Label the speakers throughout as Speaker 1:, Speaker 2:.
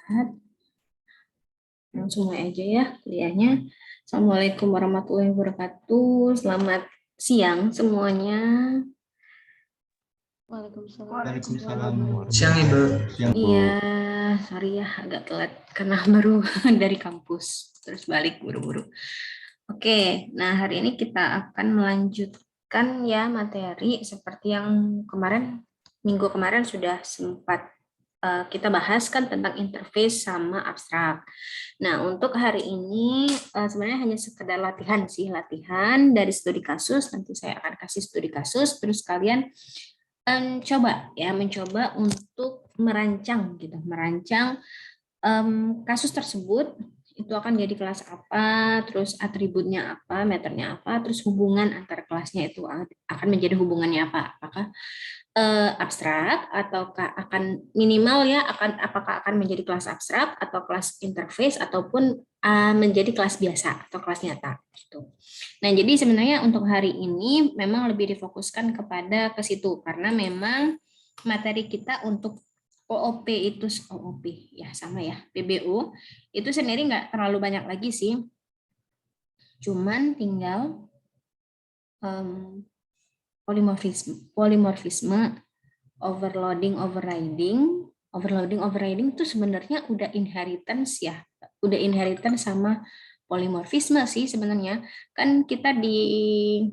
Speaker 1: Lihat. Langsung mulai aja ya kuliahnya. Assalamualaikum warahmatullahi wabarakatuh. Selamat siang semuanya. Waalaikumsalam.
Speaker 2: Siang Ibu.
Speaker 1: Iya, sorry ya agak telat karena baru dari kampus terus balik buru-buru. Oke, nah hari ini kita akan melanjutkan ya materi seperti yang minggu kemarin sudah sempat kita bahas kan tentang interface sama abstrak. Nah, untuk hari ini sebenarnya hanya sekedar latihan sih, latihan dari studi kasus. Nanti saya akan kasih studi kasus, terus kalian mencoba untuk merancang kasus tersebut. Itu akan jadi kelas apa, terus atributnya apa, meternya apa, terus hubungan antar kelasnya itu akan menjadi hubungannya apa. Apakah abstrak ataukah akan minimal ya apakah akan menjadi kelas abstrak atau kelas interface ataupun menjadi kelas biasa atau kelas nyata gitu. Nah, jadi sebenarnya untuk hari ini memang lebih difokuskan kepada ke situ karena memang materi kita untuk OOP itu OOP ya sama ya PBO itu sendiri nggak terlalu banyak lagi sih, cuman tinggal polimorfisme, overloading, overriding itu sebenarnya udah inheritance ya, udah inheritance sama polimorfisme sih sebenarnya. Kan kita di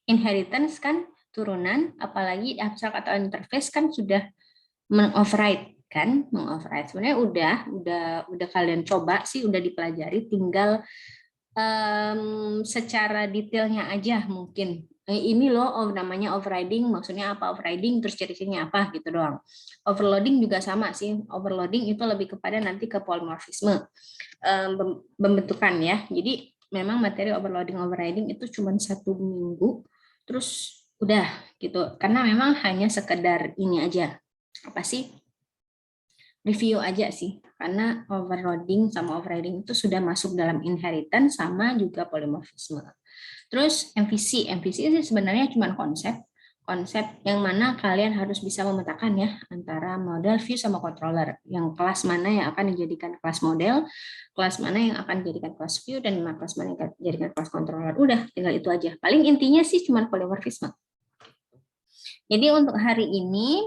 Speaker 1: inheritance kan turunan, apalagi abstrak atau interface kan sudah mengoverride sebenarnya udah kalian coba sih, udah dipelajari, tinggal secara detailnya aja mungkin ini loh namanya overriding, maksudnya apa overriding, terus ciri-cirinya apa gitu doang. Overloading juga sama sih, overloading itu lebih kepada nanti ke polymorphisme pembentukan ya. Jadi memang materi overloading overriding itu cuma 1 minggu terus udah gitu, karena memang hanya sekedar ini aja, apa sih, review aja sih, karena overloading sama overriding itu sudah masuk dalam inheritance sama juga polymorphisme. Terus MVC sih sebenarnya cuma konsep yang mana kalian harus bisa memetakan ya antara model, view, sama controller. Yang kelas mana yang akan dijadikan kelas model, kelas mana yang akan dijadikan kelas view, dan kelas mana yang akan dijadikan kelas controller. Udah, tinggal itu aja. Paling intinya sih cuma polymorphisme. Jadi untuk hari ini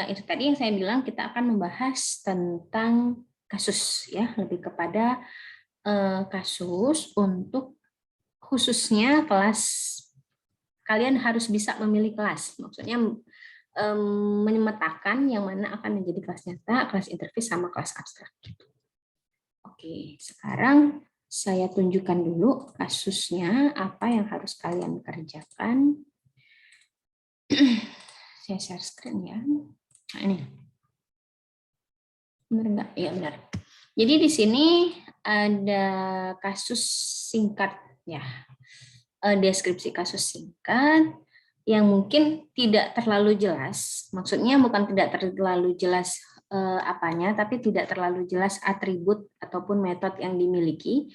Speaker 1: itu tadi yang saya bilang, kita akan membahas tentang kasus ya, lebih kepada kasus untuk khususnya kelas. Kalian harus bisa memilih kelas, maksudnya memetakan yang mana akan menjadi kelas nyata, kelas interface, sama kelas abstrak. Oke, sekarang saya tunjukkan dulu kasusnya apa yang harus kalian kerjakan. Saya share screen ya. Nah, ini. Benar enggak? Iya, benar. Jadi di sini ada kasus singkat ya. Deskripsi kasus singkat yang mungkin tidak terlalu jelas. Maksudnya bukan tidak terlalu jelas apanya, tapi tidak terlalu jelas atribut ataupun metode yang dimiliki.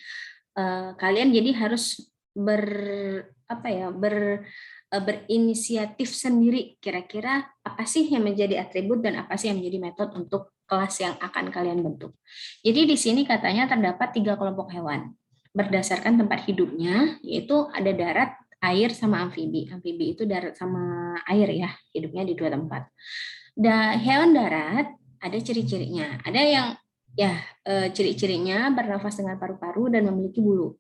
Speaker 1: Kalian jadi harus berinisiatif sendiri, kira-kira apa sih yang menjadi atribut dan apa sih yang menjadi metode untuk kelas yang akan kalian bentuk. Jadi di sini katanya terdapat 3 kelompok hewan berdasarkan tempat hidupnya, yaitu ada darat, air, sama amfibi. Amfibi itu darat sama air ya, hidupnya di 2 tempat. Hewan darat ada ciri-cirinya. Ada yang ciri-cirinya bernafas dengan paru-paru dan memiliki bulu.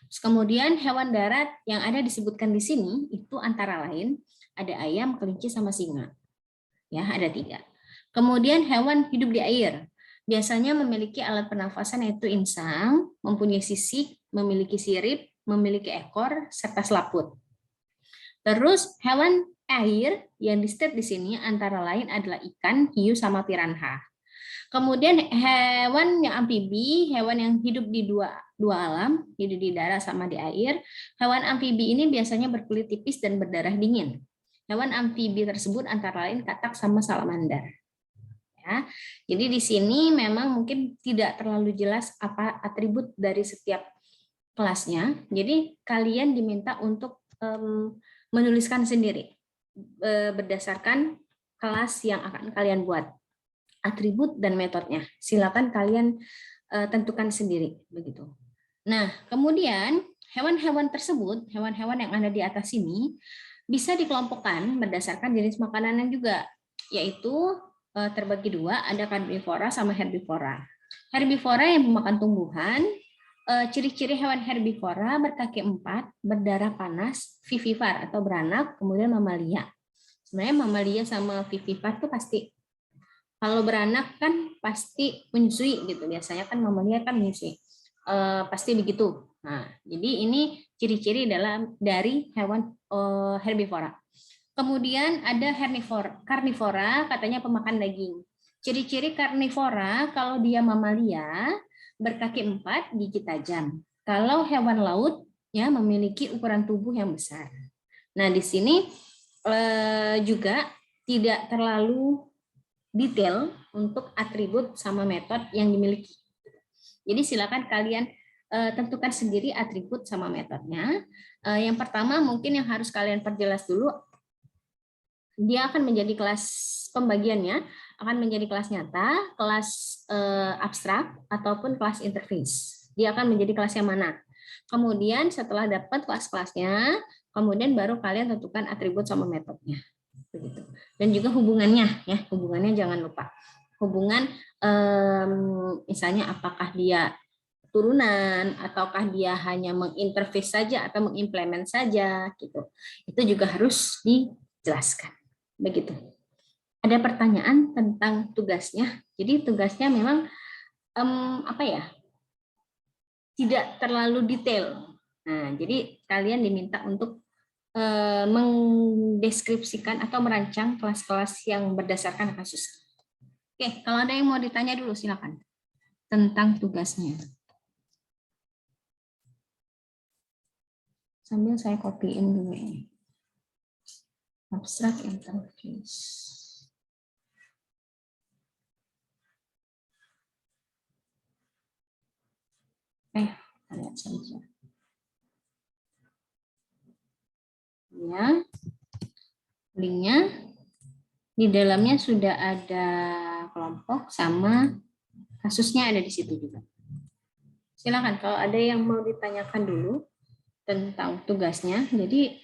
Speaker 1: Terus kemudian hewan darat yang ada disebutkan di sini itu antara lain ada ayam, kelinci, sama singa. Ya, ada 3. Kemudian hewan hidup di air. Biasanya memiliki alat pernafasan yaitu insang, mempunyai sisik, memiliki sirip, memiliki ekor, serta selaput. Terus hewan air yang di-state di sini antara lain adalah ikan, hiu, sama piranha. Kemudian hewan yang amfibi, hewan yang hidup di dua alam, hidup di darat sama di air. Hewan amfibi ini biasanya berkulit tipis dan berdarah dingin. Hewan amfibi tersebut antara lain katak sama salamander. Ya. Jadi di sini memang mungkin tidak terlalu jelas apa atribut dari setiap kelasnya. Jadi kalian diminta untuk menuliskan sendiri berdasarkan kelas yang akan kalian buat. atribut dan metodenya. Silakan kalian tentukan sendiri begitu. Nah, kemudian hewan-hewan tersebut, hewan-hewan yang ada di atas ini bisa dikelompokkan berdasarkan jenis makanannya juga, yaitu terbagi dua, ada karnivora sama herbivora. Herbivora yang memakan tumbuhan, ciri-ciri hewan herbivora berkaki empat, berdarah panas, vivipar atau beranak, kemudian mamalia. Sebenarnya mamalia sama vivipar itu pasti, kalau beranak kan pasti menyusui gitu. Biasanya kan mamalia kan menyusui. Pasti begitu. Nah, jadi ini ciri-ciri dari hewan herbivora. Kemudian ada karnivora, katanya pemakan daging. Ciri-ciri karnivora, kalau dia mamalia, berkaki empat, gigi tajam. Kalau hewan laut, ya memiliki ukuran tubuh yang besar. Nah, di sini juga tidak terlalu detail untuk atribut sama metode yang dimiliki. Jadi silakan kalian tentukan sendiri atribut sama metodenya. Yang pertama mungkin yang harus kalian perjelas dulu, dia akan menjadi kelas pembagiannya, akan menjadi kelas nyata, kelas abstrak, ataupun kelas interface. Dia akan menjadi kelas yang mana. Kemudian setelah dapat kelas-kelasnya, kemudian baru kalian tentukan atribut sama metodenya. Begitu. Dan juga hubungannya, ya hubungannya jangan lupa. Hubungan misalnya apakah dia turunan ataukah dia hanya menginterface saja atau mengimplement saja gitu. Itu juga harus dijelaskan. Begitu. Ada pertanyaan tentang tugasnya. Jadi tugasnya memang apa ya? Tidak terlalu detail. Nah, jadi kalian diminta untuk mendeskripsikan atau merancang kelas-kelas yang berdasarkan kasus. Oke, kalau ada yang mau ditanya dulu silakan tentang tugasnya. Sambil saya copyin dulu ini. Abstract interface. Kita lihat saja. Ya, linknya di dalamnya sudah ada kelompok sama kasusnya ada di situ juga. Silakan kalau ada yang mau ditanyakan dulu tentang tugasnya. Jadi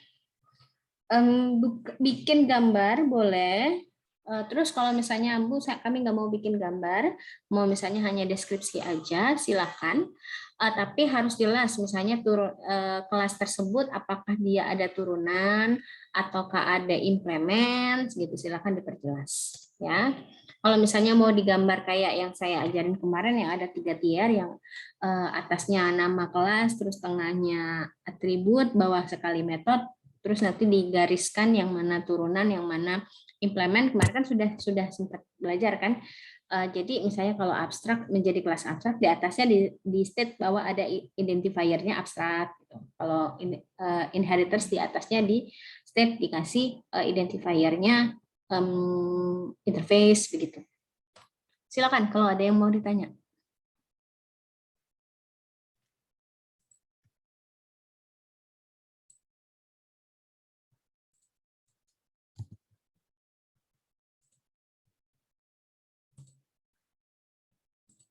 Speaker 1: bikin gambar boleh. Terus kalau misalnya Bu, kami nggak mau bikin gambar, mau misalnya hanya deskripsi aja, silakan. Tapi harus jelas, misalnya kelas tersebut apakah dia ada turunan ataukah ada implement, gitu. Silakan diperjelas, ya. Kalau misalnya mau digambar kayak yang saya ajarin kemarin yang ada 3 tier, yang atasnya nama kelas, terus tengahnya atribut, bawah sekali metode, terus nanti digariskan yang mana turunan, yang mana implement. Kemarin kan sudah sempat belajar kan. Jadi misalnya kalau abstrak menjadi kelas abstrak, di atasnya di state bahwa ada identifiernya abstrak. Gitu. Kalau inheritors di atasnya di state dikasih identifiernya interface begitu. Silakan kalau ada yang mau ditanya.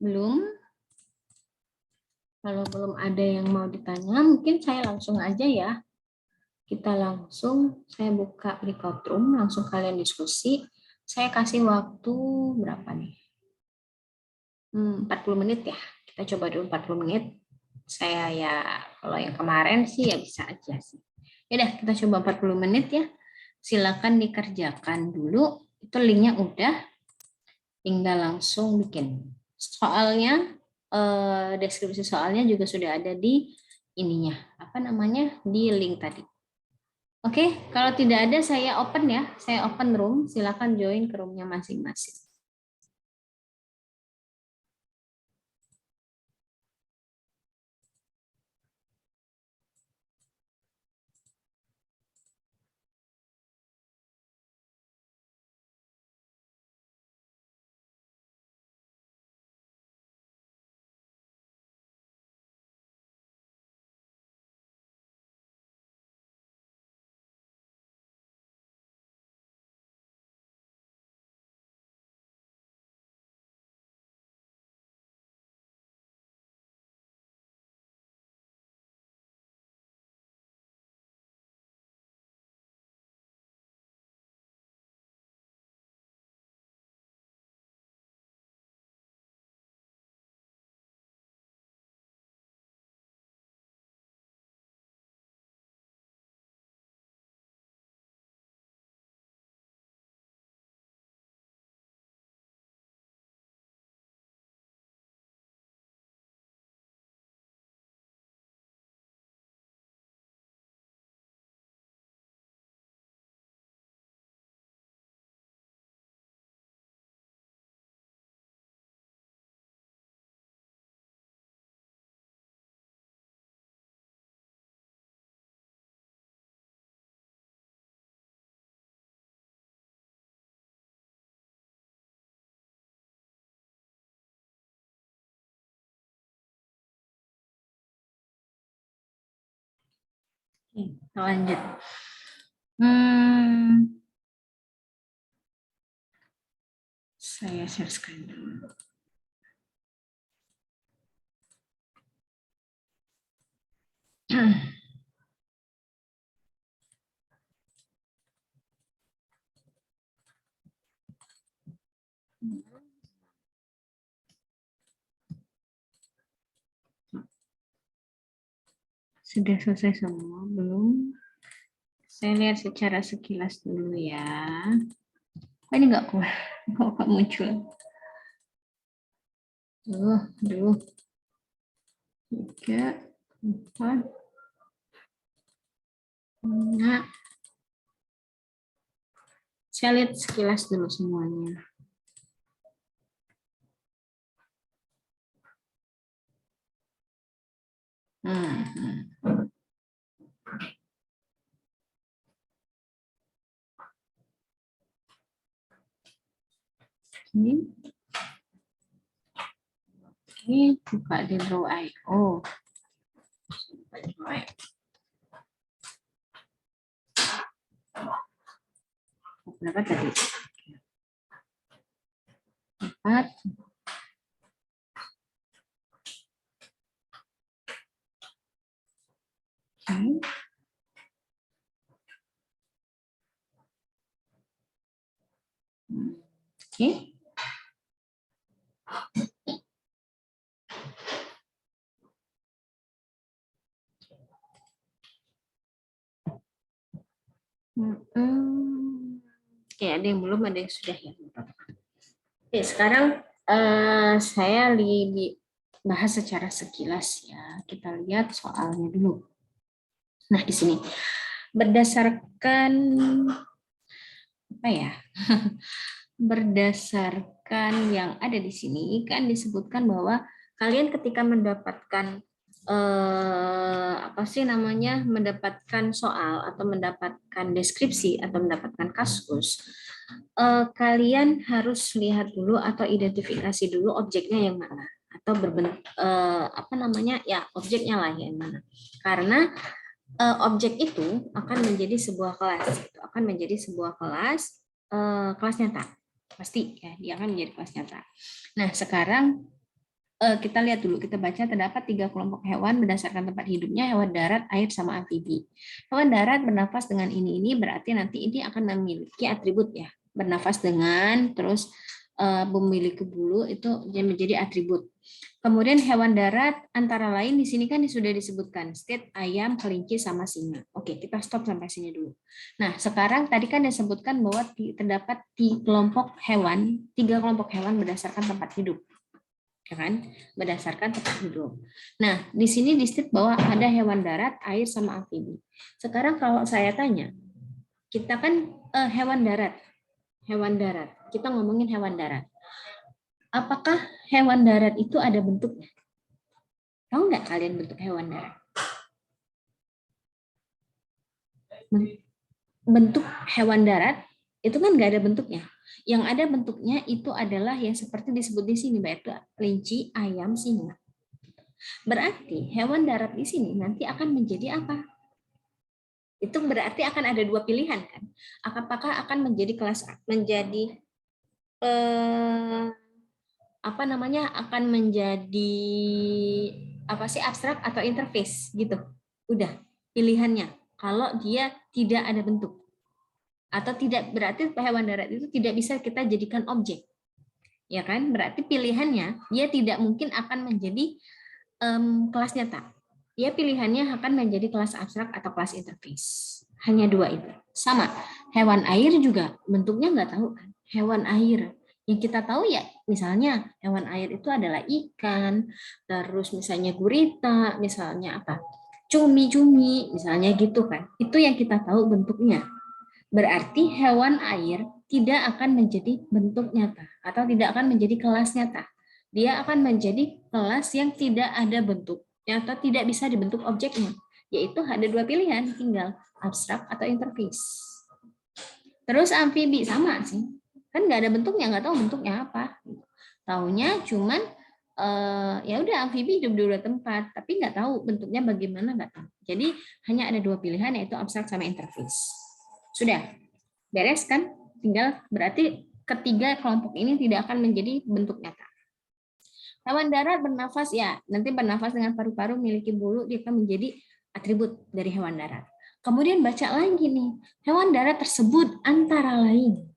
Speaker 1: Belum? Kalau belum ada yang mau ditanya, mungkin saya langsung aja ya. Kita langsung, saya buka breakout room, langsung kalian diskusi. Saya kasih waktu berapa nih? 40 menit ya. Kita coba dulu 40 menit. Saya ya, kalau yang kemarin sih ya bisa aja sih. Ya udah, kita coba 40 menit ya. Silakan dikerjakan dulu. Itu linknya udah. Tinggal langsung bikin. Soalnya, deskripsi soalnya juga sudah ada di ininya. Apa namanya? Di link tadi. Oke, kalau tidak ada saya open ya. Saya open room. Silakan join ke roomnya masing-masing. Oke, lanjut. Saya share screen dulu. Sudah selesai semua belum? Saya lihat secara sekilas dulu ya. Oh, ini nggak keluar, nggak muncul. Duh. 3, 4. Nah, saya lihat sekilas dulu semuanya. Ini buka di Draw.io. Berapa tadi? 4. Oke. Oke, ada yang belum, ada yang sudah ya. Oke, sekarang saya bahas secara sekilas ya. Kita lihat soalnya dulu. Nah, di sini berdasarkan apa ya? Berdasarkan yang ada di sini kan disebutkan bahwa kalian ketika mendapatkan apa sih namanya, mendapatkan soal atau mendapatkan deskripsi atau mendapatkan kasus, kalian harus lihat dulu atau identifikasi dulu objeknya yang mana atau berbentuk apa namanya ya, objeknya lah yang mana, karena objek itu akan menjadi sebuah kelas, itu akan menjadi sebuah kelas, kelas nyata pasti ya, dia akan menjadi kelas nyata. Nah, sekarang kita lihat dulu, kita baca terdapat 3 kelompok hewan berdasarkan tempat hidupnya, hewan darat, air, sama amfibi. Hewan darat bernafas dengan ini berarti nanti ini akan memiliki atribut ya, bernafas dengan, terus memiliki bulu, itu menjadi atribut. Kemudian hewan darat antara lain di sini kan sudah disebutkan state ayam, kelinci, sama singa. Oke, kita stop sampai sini dulu. Nah, sekarang tadi kan disebutkan bahwa terdapat 3 kelompok hewan berdasarkan tempat hidup. Ya kan? Berdasarkan tempat hidup. Nah, di sini di state bahwa ada hewan darat, air, sama amfibi. Sekarang kalau saya tanya, kita kan hewan darat. Kita ngomongin hewan darat. Apakah hewan darat itu ada bentuknya? Tahu nggak kalian bentuk hewan darat? Bentuk hewan darat itu kan nggak ada bentuknya. Yang ada bentuknya itu adalah yang seperti disebut di sini, yaitu kelinci, ayam, singa. Berarti hewan darat di sini nanti akan menjadi apa? Itu berarti akan ada 2 pilihan kan? Apakah akan menjadi kelas, menjadi apa namanya, akan menjadi apa sih, abstrak atau interface gitu. Udah pilihannya. Kalau dia tidak ada bentuk atau tidak, berarti hewan darat itu tidak bisa kita jadikan objek. Ya kan? Berarti pilihannya dia tidak mungkin akan menjadi kelas nyata. Dia pilihannya akan menjadi kelas abstrak atau kelas interface. Hanya 2 itu. Sama, hewan air juga bentuknya nggak tahu kan. Hewan air yang kita tahu ya, misalnya hewan air itu adalah ikan, terus misalnya gurita, misalnya apa, cumi-cumi, misalnya gitu kan. Itu yang kita tahu bentuknya. Berarti hewan air tidak akan menjadi bentuk nyata atau tidak akan menjadi kelas nyata. Dia akan menjadi kelas yang tidak ada bentuk atau tidak bisa dibentuk objeknya. Yaitu ada 2 pilihan, tinggal abstrak atau interface. Terus amfibi sama sih. Kan nggak ada bentuknya, nggak tahu bentuknya apa. Taunya cuman ya udah amfibi hidup di dua tempat, tapi nggak tahu bentuknya bagaimana, nggak tahu. Jadi hanya ada dua pilihan, yaitu abstrak sama interface. Sudah beres kan? Tinggal berarti ketiga kelompok ini tidak akan menjadi bentuk nyata. Hewan darat bernafas, ya nanti bernafas dengan paru-paru, memiliki bulu, dia akan menjadi atribut dari hewan darat. Kemudian baca lagi nih, hewan darat tersebut antara lain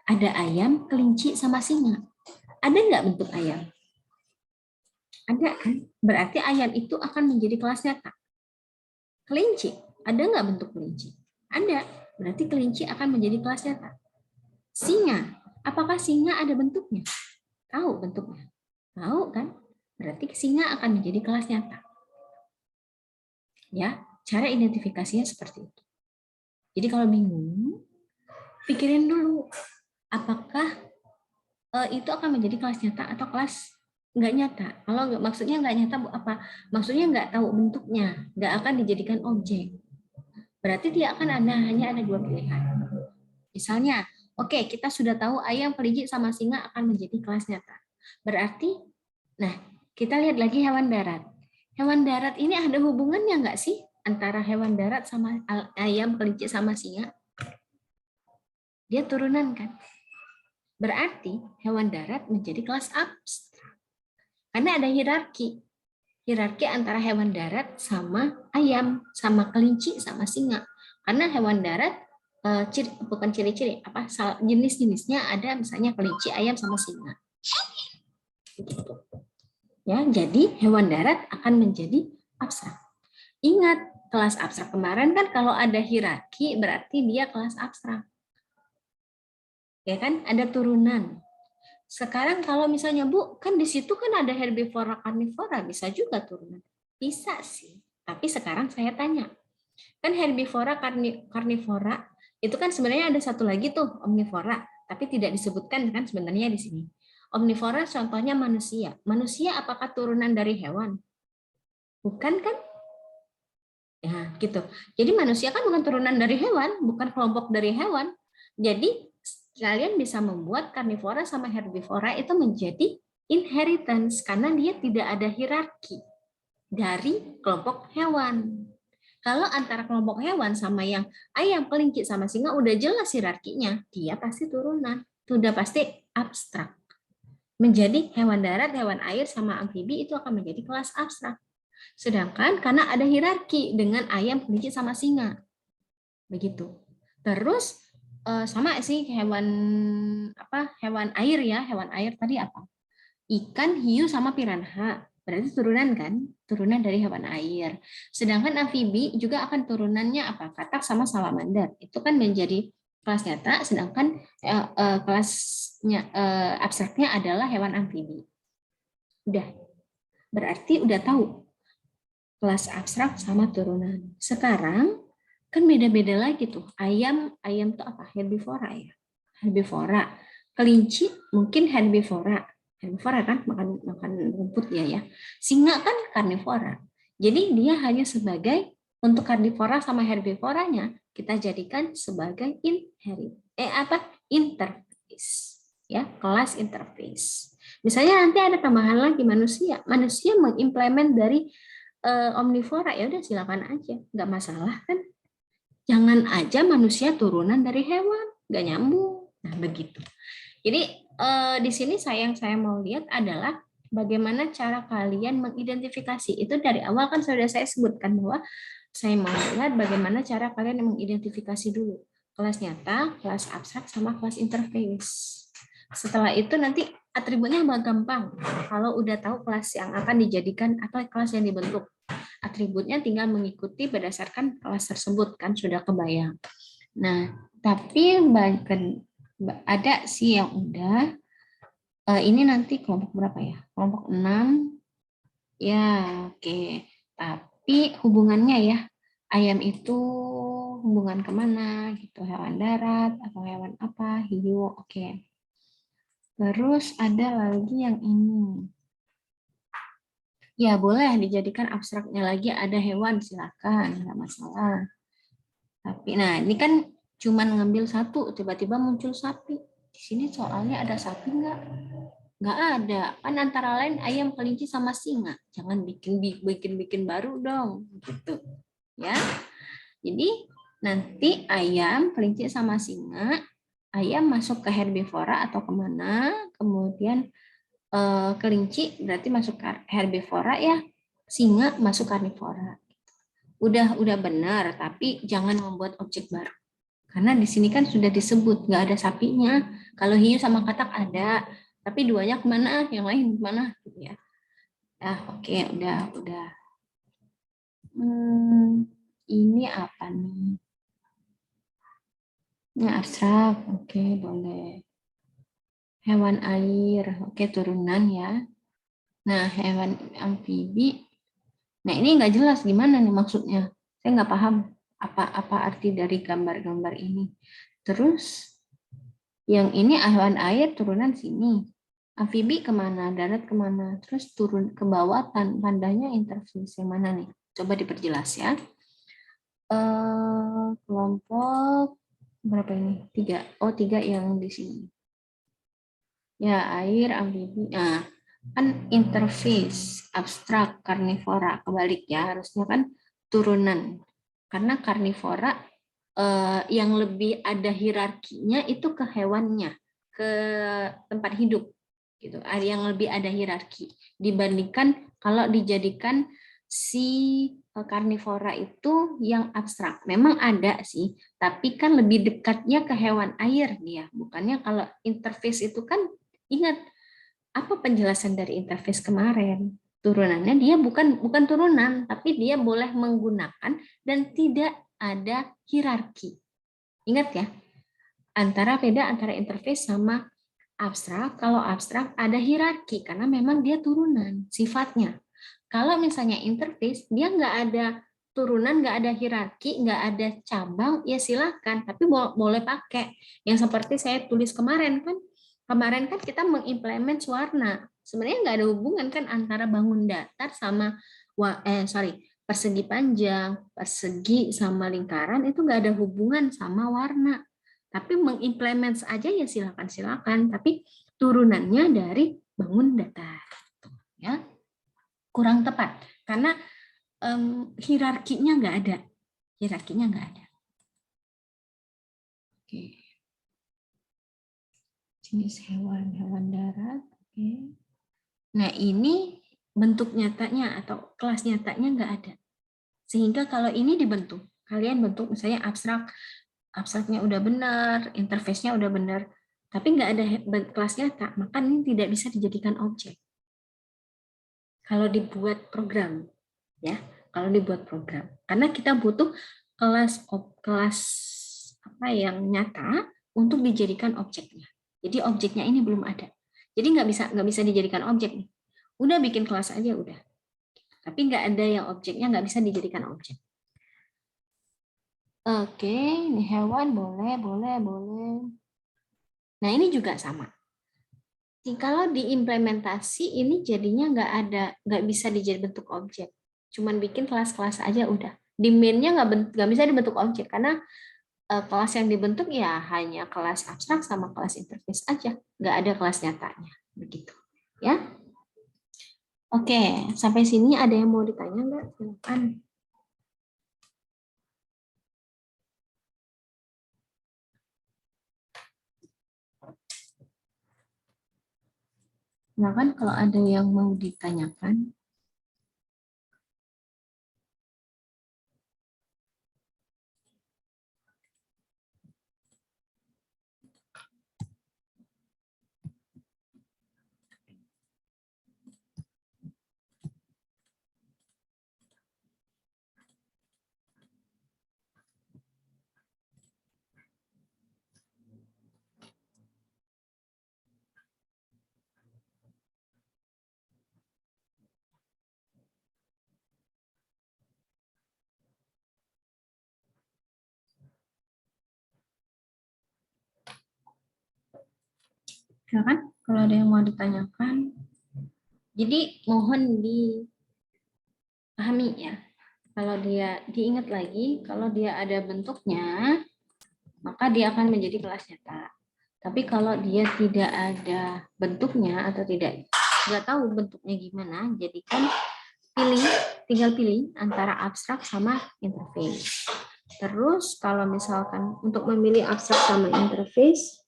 Speaker 1: ada ayam, kelinci, sama singa. Ada nggak bentuk ayam? Ada kan? Berarti ayam itu akan menjadi kelas nyata. Kelinci, ada nggak bentuk kelinci? Ada, berarti kelinci akan menjadi kelas nyata. Singa, apakah singa ada bentuknya? Tahu bentuknya? Tahu kan? Berarti singa akan menjadi kelas nyata. Ya, cara identifikasinya seperti itu. Jadi kalau bingung, pikirin dulu, apakah itu akan menjadi kelas nyata atau kelas nggak nyata. Kalau maksudnya nggak nyata apa? Maksudnya nggak tahu bentuknya, nggak akan dijadikan objek. Berarti dia akan hanya ada dua pilihan. Misalnya, oke, kita sudah tahu ayam, kelinci, sama singa akan menjadi kelas nyata. Berarti, nah kita lihat lagi hewan darat. Hewan darat ini ada hubungannya nggak sih antara hewan darat sama ayam, kelinci, sama singa? Dia turunan kan? Berarti hewan darat menjadi kelas abstrak. Karena ada hierarki. Hierarki antara hewan darat sama ayam, sama kelinci, sama singa. Karena hewan darat bukan ciri-ciri, apa jenis-jenisnya ada, misalnya kelinci, ayam, sama singa. Ya, jadi hewan darat akan menjadi abstrak. Ingat, kelas abstrak kemarin kan kalau ada hierarki berarti dia kelas abstrak. Ya kan, ada turunan. Sekarang kalau misalnya Bu, kan di situ kan ada herbivora, karnivora, bisa juga turunan. Bisa sih. Tapi sekarang saya tanya, kan herbivora, karnivora itu kan sebenarnya ada satu lagi tuh omnivora, tapi tidak disebutkan kan sebenarnya di sini. Omnivora contohnya manusia. Manusia apakah turunan dari hewan? Bukan kan? Ya, gitu. Jadi manusia kan bukan turunan dari hewan, bukan kelompok dari hewan. Jadi kalian bisa membuat karnivora sama herbivora itu menjadi inheritance karena dia tidak ada hierarki dari kelompok hewan. Kalau antara kelompok hewan sama yang ayam, kelinci, sama singa udah jelas hierarkinya, dia pasti turunan. Sudah pasti abstrak. Menjadi hewan darat, hewan air, sama amfibi itu akan menjadi kelas abstrak. Sedangkan karena ada hierarki dengan ayam, kelinci, sama singa. Begitu. Terus sama sih hewan air ya, hewan air tadi apa? Ikan, hiu, sama piranha. Berarti turunan kan? Turunan dari hewan air. Sedangkan amfibi juga akan turunannya apa? Katak sama salamander. Itu kan menjadi kelas nyata, sedangkan kelasnya abstraknya adalah hewan amfibi. Udah. Berarti udah tahu kelas abstrak sama turunan. Sekarang kan beda-beda lagi tuh. Ayam tuh apa? Herbivora ya. Herbivora. Kelinci mungkin herbivora. Herbivora kan makan rumput ya. Singa kan karnivora. Jadi dia hanya sebagai untuk karnivora sama herbivoranya kita jadikan sebagai interface ya, kelas interface. Misalnya nanti ada tambahan lagi manusia. Manusia mengimplement dari omnivora, ya udah silakan aja, nggak masalah kan. Jangan aja manusia turunan dari hewan, nggak nyambung. Nah begitu. Jadi di sini saya mau lihat adalah bagaimana cara kalian mengidentifikasi. Itu dari awal kan sudah saya sebutkan bahwa saya mau lihat bagaimana cara kalian mengidentifikasi dulu kelas nyata, kelas abstrak, sama kelas interface. Setelah itu nanti atributnya gampang. Kalau udah tahu kelas yang akan dijadikan atau kelas yang dibentuk, atributnya tinggal mengikuti berdasarkan kelas tersebut, kan sudah kebayang. Nah, tapi ada sih yang udah. Ini nanti kelompok berapa ya? Kelompok 6. Ya, oke. Tapi hubungannya ya, ayam itu hubungan kemana gitu, hewan darat atau hewan apa, hiu, oke. Terus ada lagi yang ini. Ya boleh dijadikan abstraknya lagi, ada hewan silakan, nggak masalah. Tapi nah ini kan cuma ngambil satu, tiba-tiba muncul sapi. Di sini soalnya ada sapi nggak? Nggak ada. Kan antara lain ayam, kelinci, sama singa. Jangan bikin baru dong. Gitu. Ya. Jadi nanti ayam, kelinci, sama singa, ayam masuk ke herbivora atau kemana, kemudian kelinci berarti masuk ke herbivora ya, singa masuk karnivora. Udah benar, tapi jangan membuat objek baru. Karena di sini kan sudah disebut nggak ada sapinya. Kalau hiu sama katak ada, tapi duanya kemana? Yang lain kemana? Gitu ya. Oke, udah. Ini apa nih? Ini abstrak, oke boleh. Hewan air, oke turunan ya. Nah hewan amfibi, nah ini nggak jelas gimana nih maksudnya. Saya nggak paham apa arti dari gambar-gambar ini. Terus yang ini hewan air turunan sini. Amfibi kemana? Darat kemana? Terus turun ke bawah tandanya interface yang mana nih? Coba diperjelas ya. Kelompok berapa ini? 3. Oh 3 yang di sini. Ya air, amfibi. Nah kan interface, abstrak, karnivora. Kebalik ya, harusnya kan turunan. Karena karnivora yang lebih ada hierarkinya itu ke hewannya, ke tempat hidup gitu. Yang lebih ada hierarki dibandingkan kalau dijadikan si karnivora itu yang abstrak. Memang ada sih, tapi kan lebih dekatnya ke hewan air dia. Bukannya kalau interface itu kan ingat apa penjelasan dari interface kemarin? Turunannya dia bukan turunan, tapi dia boleh menggunakan dan tidak ada hierarki. Ingat ya, beda antara interface sama abstrak. Kalau abstrak ada hierarki karena memang dia turunan sifatnya. Kalau misalnya interface dia nggak ada turunan, nggak ada hierarki, nggak ada cabang, ya silakan. Tapi boleh pakai. Yang seperti saya tulis kemarin kan. Kemarin kan kita mengimplement warna. Sebenarnya nggak ada hubungan kan antara bangun datar sama persegi panjang, persegi sama lingkaran itu nggak ada hubungan sama warna. Tapi mengimplement aja ya silakan. Tapi turunannya dari bangun datar. Ya, kurang tepat karena hierarkinya nggak ada. Oke. Jenis hewan darat. Oke. Nah ini bentuk nyatanya atau kelas nyatanya nggak ada. Sehingga kalau ini dibentuk, kalian bentuk misalnya abstraknya udah benar, interface-nya udah benar, tapi nggak ada kelas nyata, maka ini tidak bisa dijadikan objek. Kalau dibuat program, ya, karena kita butuh kelas apa yang nyata untuk dijadikan objeknya. Jadi objeknya ini belum ada. Jadi nggak bisa dijadikan objek nih. Udah bikin kelas aja udah. Tapi nggak ada yang objeknya nggak bisa dijadikan objek. Oke, ini hewan boleh. Nah ini juga sama. Kalau diimplementasi ini jadinya nggak bisa dijadi bentuk objek. Cuman bikin kelas-kelas aja udah. Di main-nya nggak bisa dibentuk objek karena kelas yang dibentuk ya hanya kelas abstrak sama kelas interface aja, nggak ada kelas nyatanya begitu ya. Oke, sampai sini ada yang mau ditanya nggak? Silakan. Silakan kalau ada yang mau ditanyakan. Silakan kalau ada yang mau ditanyakan. Jadi mohon dipahami ya. Kalau dia diingat lagi, kalau dia ada bentuknya, maka dia akan menjadi kelas nyata. Tapi kalau dia tidak ada bentuknya atau nggak tahu bentuknya gimana, jadikan tinggal pilih antara abstrak sama interface. Terus kalau misalkan untuk memilih abstrak sama interface,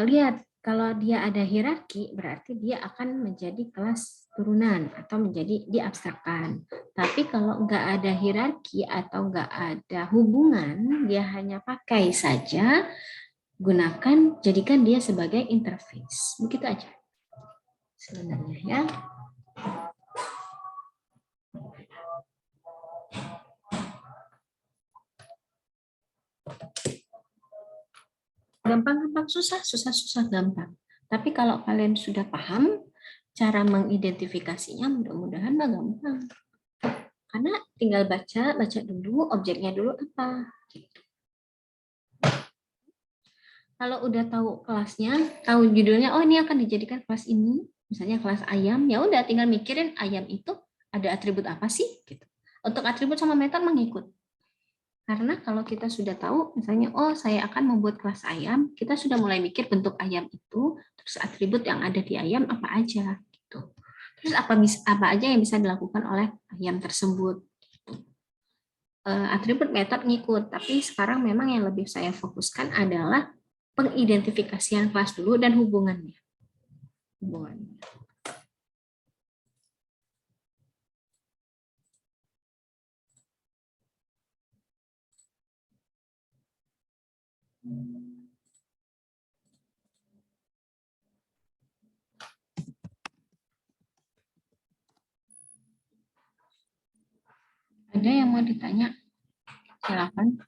Speaker 1: lihat kalau dia ada hierarki berarti dia akan menjadi kelas turunan atau menjadi diabstrakkan. Tapi kalau nggak ada hierarki atau nggak ada hubungan, dia hanya pakai saja, jadikan dia sebagai interface. Begitu aja sebenarnya ya. Gampang-gampang susah, susah-susah gampang. Tapi kalau kalian sudah paham cara mengidentifikasinya, mudah-mudahan mah gampang. Karena tinggal baca dulu objeknya dulu apa. Gitu. Kalau udah tahu kelasnya, tahu judulnya, oh ini akan dijadikan kelas ini, misalnya kelas ayam, ya udah tinggal mikirin ayam itu ada atribut apa sih gitu. Untuk atribut sama metode mengikut. Karena kalau kita sudah tahu, misalnya, oh saya akan membuat kelas ayam, kita sudah mulai mikir bentuk ayam itu, terus atribut yang ada di ayam apa aja gitu. Terus apa aja yang bisa dilakukan oleh ayam tersebut. Atribut metode ngikut, tapi sekarang memang yang lebih saya fokuskan adalah pengidentifikasian kelas dulu dan hubungannya. Ada yang mau ditanya? Silakan.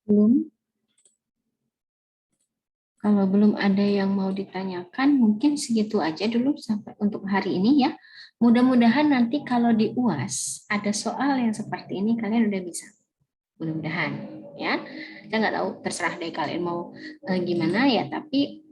Speaker 1: Belum? Kalau belum ada yang mau ditanyakan, mungkin segitu aja dulu sampai untuk hari ini ya. Mudah-mudahan nanti kalau di UAS ada soal yang seperti ini kalian udah bisa. Mudah-mudahan ya. Saya nggak tahu, terserah deh kalian mau gimana ya. Tapi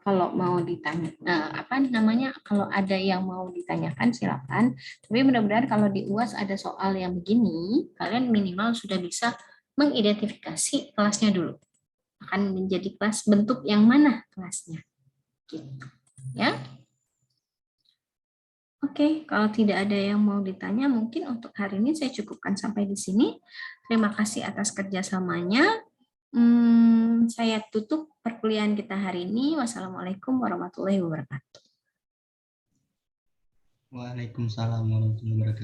Speaker 1: kalau mau ditanya, apa namanya? Kalau ada yang mau ditanyakan silakan. Tapi mudah-mudahan kalau di UAS ada soal yang begini, kalian minimal sudah bisa mengidentifikasi kelasnya dulu, akan menjadi kelas bentuk yang mana kelasnya gitu ya. Oke, kalau tidak ada yang mau ditanya mungkin untuk hari ini saya cukupkan sampai di sini. Terima kasih atas kerjasamanya. Saya tutup perkuliahan kita hari ini. Wassalamualaikum warahmatullahi wabarakatuh.
Speaker 2: Waalaikumsalam warahmatullahi wabarakatuh.